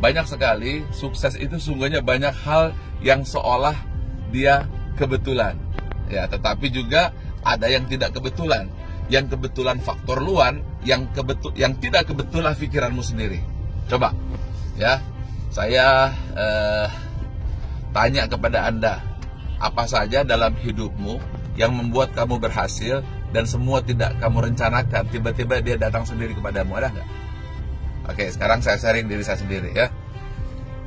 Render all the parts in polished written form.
Banyak sekali sukses itu sungguhnya banyak hal yang seolah dia kebetulan. Ya, tetapi juga ada yang tidak kebetulan. Yang kebetulan faktor luar, yang tidak kebetulan pikiranmu sendiri. Coba, ya, saya tanya kepada Anda, apa saja dalam hidupmu yang membuat kamu berhasil dan semua tidak kamu rencanakan, tiba-tiba dia datang sendiri kepadamu, ada nggak? Oke, sekarang saya sharing diri saya sendiri ya.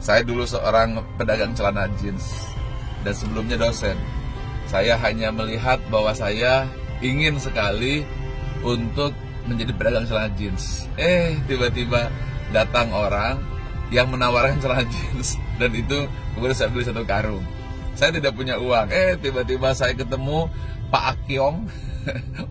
Saya dulu seorang pedagang celana jeans dan sebelumnya dosen. Saya hanya melihat bahwa saya ingin sekali untuk menjadi pedagang celana jeans. Tiba-tiba datang orang yang menawarkan celana jeans dan itu kemudian saya beli 1 karung. Saya tidak punya uang. Tiba-tiba saya ketemu Pak Akyong,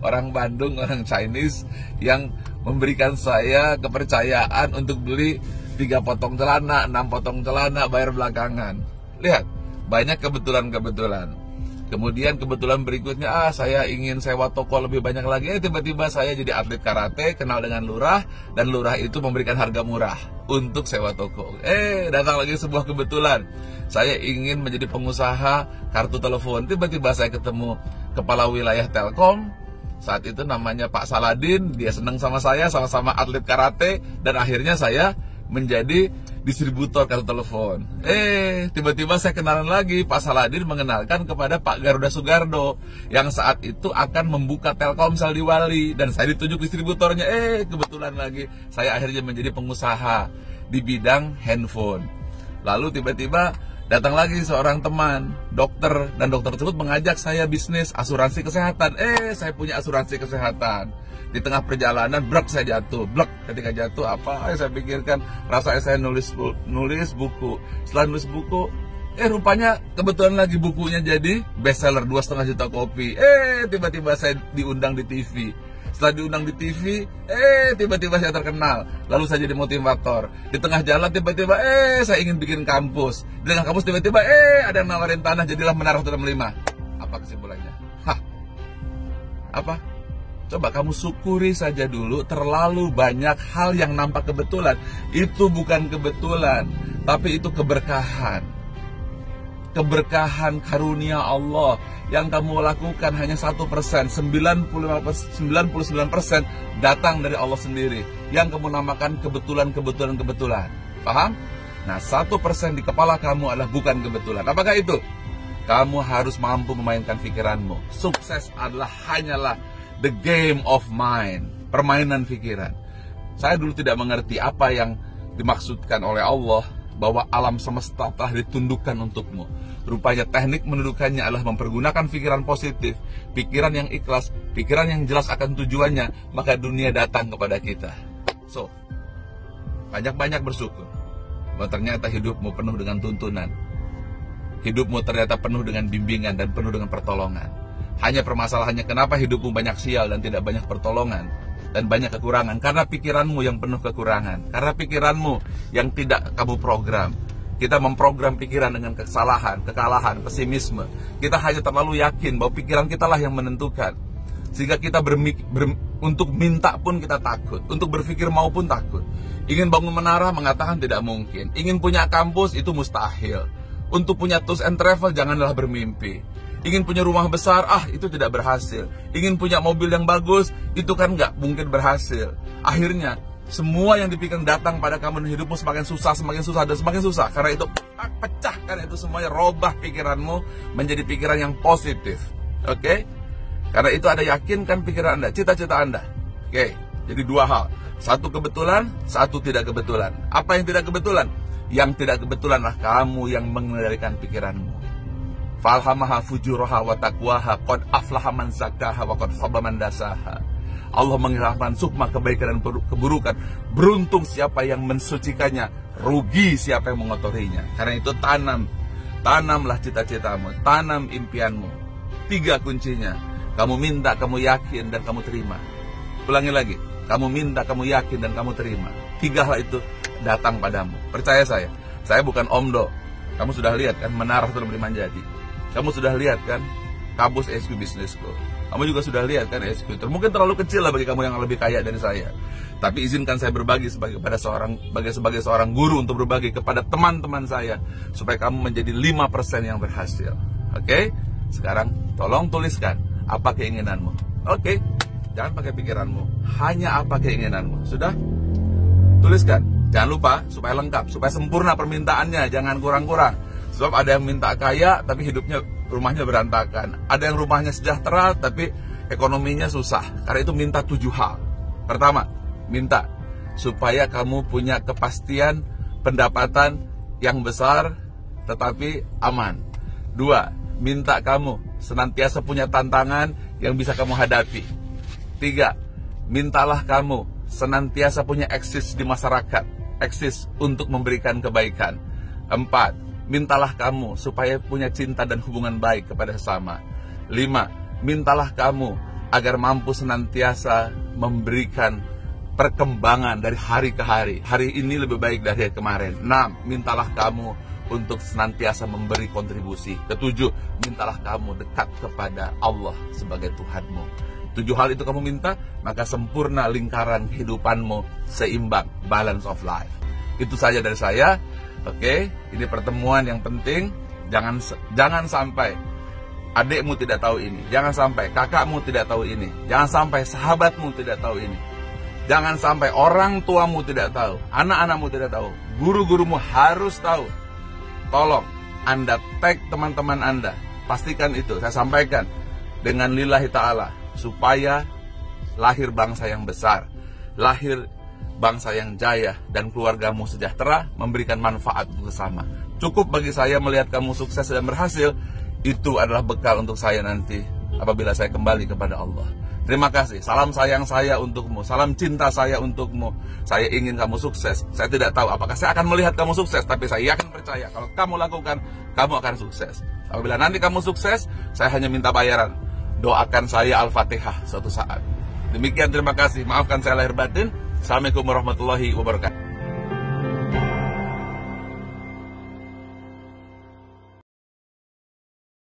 orang Bandung, orang Chinese, yang memberikan saya kepercayaan untuk beli 3 potong celana, 6 potong celana, bayar belakangan. Lihat, banyak kebetulan-kebetulan. Kemudian kebetulan berikutnya, saya ingin sewa toko lebih banyak lagi. Tiba-tiba saya jadi atlet karate, kenal dengan lurah, dan lurah itu memberikan harga murah untuk sewa toko. Datang lagi sebuah kebetulan. Saya ingin menjadi pengusaha kartu telepon. Tiba-tiba saya ketemu kepala wilayah Telkom. Saat itu namanya Pak Saladin. Dia senang sama saya, sama-sama atlet karate. Dan akhirnya saya menjadi distributor kartu telepon. Tiba-tiba saya kenalan lagi. Pak Saladin mengenalkan kepada Pak Garuda Sugardo yang saat itu akan membuka Telkomsel di Wali, dan saya ditunjuk distributornya. Kebetulan lagi saya akhirnya menjadi pengusaha di bidang handphone. Lalu tiba-tiba datang lagi seorang teman dokter, dan dokter tersebut mengajak saya bisnis asuransi kesehatan. Saya punya asuransi kesehatan. Di tengah perjalanan, saya jatuh. Ketika jatuh, apa saya pikirkan? Rasanya saya nulis buku. Setelah nulis buku, rupanya kebetulan lagi bukunya jadi bestseller, 2,5 juta kopi. Tiba-tiba saya diundang di TV. Setelah diundang di TV, tiba-tiba saya terkenal. Lalu saya jadi motivator. Di tengah jalan tiba-tiba, saya ingin bikin kampus. Di tengah kampus tiba-tiba, ada yang nawarin tanah, jadilah Menara 165. Apa kesimpulannya? Apa? Coba kamu syukuri saja dulu. Terlalu banyak hal yang nampak kebetulan. Itu bukan kebetulan, tapi itu keberkahan. Keberkahan karunia Allah. Yang kamu lakukan hanya 1%, 99% datang dari Allah sendiri. Yang kamu namakan kebetulan. Paham? Nah, 1% di kepala kamu adalah bukan kebetulan. Apakah itu? Kamu harus mampu memainkan pikiranmu. Sukses adalah hanyalah the game of mind, permainan pikiran. Saya dulu tidak mengerti apa yang dimaksudkan oleh Allah bahwa alam semesta telah ditundukkan untukmu. Rupanya teknik mendudukannya adalah mempergunakan pikiran positif, pikiran yang ikhlas, pikiran yang jelas akan tujuannya, maka dunia datang kepada kita. So, banyak-banyak bersyukur bahwa ternyata hidupmu penuh dengan tuntunan. Hidupmu ternyata penuh dengan bimbingan dan penuh dengan pertolongan. Hanya permasalahannya kenapa hidupmu banyak sial dan tidak banyak pertolongan dan banyak kekurangan? Karena pikiranmu yang penuh kekurangan. Karena pikiranmu yang tidak kamu program. Kita memprogram pikiran dengan kesalahan, kekalahan, pesimisme. Kita hanya terlalu yakin bahwa pikiran kita lah yang menentukan. Sehingga kita untuk minta pun kita takut. Untuk berpikir maupun takut. Ingin bangun menara mengatakan tidak mungkin. Ingin punya kampus itu mustahil. Untuk punya tours and travel janganlah bermimpi. Ingin punya rumah besar, itu tidak berhasil. Ingin punya mobil yang bagus, itu kan nggak mungkin berhasil. Akhirnya, semua yang dipikirkan datang pada kamu dan hidupmu semakin susah, dan semakin susah. Karena itu, pecahkan itu semuanya, robah pikiranmu menjadi pikiran yang positif. Oke? Karena itu Anda yakinkan pikiran Anda, cita-cita Anda. Oke? Jadi 2 hal. 1 kebetulan, 1 tidak kebetulan. Apa yang tidak kebetulan? Yang tidak kebetulanlah kamu yang mengendalikan pikiranmu. Falhamaha fujuraha wa taqwaha qad aflaha man zakkaha wa qad khaba man dasaha. Allah mengilhamkan sukma kebaikan dan keburukan. Beruntung siapa yang mensucikannya, rugi siapa yang mengotorinya. Karena itu tanamlah cita-citamu, tanam impianmu. 3 kuncinya. Kamu minta, kamu yakin dan kamu terima. Ulangi lagi. Kamu minta, kamu yakin dan kamu terima. 3 hal itu datang padamu. Percaya saya bukan omdo. Kamu sudah lihat kan Menara 165 jadi. Kamu sudah lihat kan kampus SQ Business School. Kamu juga sudah lihat kan eksekutor. Mungkin terlalu kecil lah bagi kamu yang lebih kaya dari saya. Tapi izinkan saya berbagi sebagai seorang guru untuk berbagi kepada teman-teman saya supaya kamu menjadi 5% yang berhasil. Oke? Sekarang tolong tuliskan apa keinginanmu. Oke? Jangan pakai pikiranmu. Hanya apa keinginanmu. Sudah? Tuliskan. Jangan lupa supaya lengkap, supaya sempurna permintaannya, jangan kurang-kurang. Sebab ada yang minta kaya tapi rumahnya berantakan. Ada yang rumahnya sejahtera tapi ekonominya susah. Karena itu minta 7 hal. Pertama, minta supaya kamu punya kepastian pendapatan yang besar tetapi aman. 2, minta kamu senantiasa punya tantangan yang bisa kamu hadapi. 3, mintalah kamu senantiasa punya eksis di masyarakat, eksis untuk memberikan kebaikan. 4, mintalah kamu supaya punya cinta dan hubungan baik kepada sesama. 5, mintalah kamu agar mampu senantiasa memberikan perkembangan dari hari ke hari. Hari ini lebih baik dari hari kemarin. 6, mintalah kamu untuk senantiasa memberi kontribusi. 7, mintalah kamu dekat kepada Allah sebagai Tuhanmu. 7 hal itu kamu minta, maka sempurna lingkaran kehidupanmu, seimbang, balance of life. Itu saja dari saya. Oke, ini pertemuan yang penting. Jangan sampai adikmu tidak tahu ini. Jangan sampai kakakmu tidak tahu ini. Jangan sampai sahabatmu tidak tahu ini. Jangan sampai orang tuamu tidak tahu, anak-anakmu tidak tahu, guru-gurumu harus tahu. Tolong Anda tag teman-teman Anda, pastikan itu. Saya sampaikan dengan lillahi ta'ala, supaya lahir bangsa yang besar, lahir bangsa yang jaya, dan keluargamu sejahtera, memberikan manfaat untuk sesama. Cukup bagi saya melihat kamu sukses dan berhasil. Itu adalah bekal untuk saya nanti apabila saya kembali kepada Allah. Terima kasih, salam sayang saya untukmu, salam cinta saya untukmu. Saya ingin kamu sukses. Saya tidak tahu apakah saya akan melihat kamu sukses, tapi saya yakin percaya kalau kamu lakukan, kamu akan sukses. Apabila nanti kamu sukses, saya hanya minta bayaran. Doakan saya Al-Fatihah suatu saat. Demikian, terima kasih. Maafkan saya lahir batin. Assalamualaikum warahmatullahi wabarakatuh.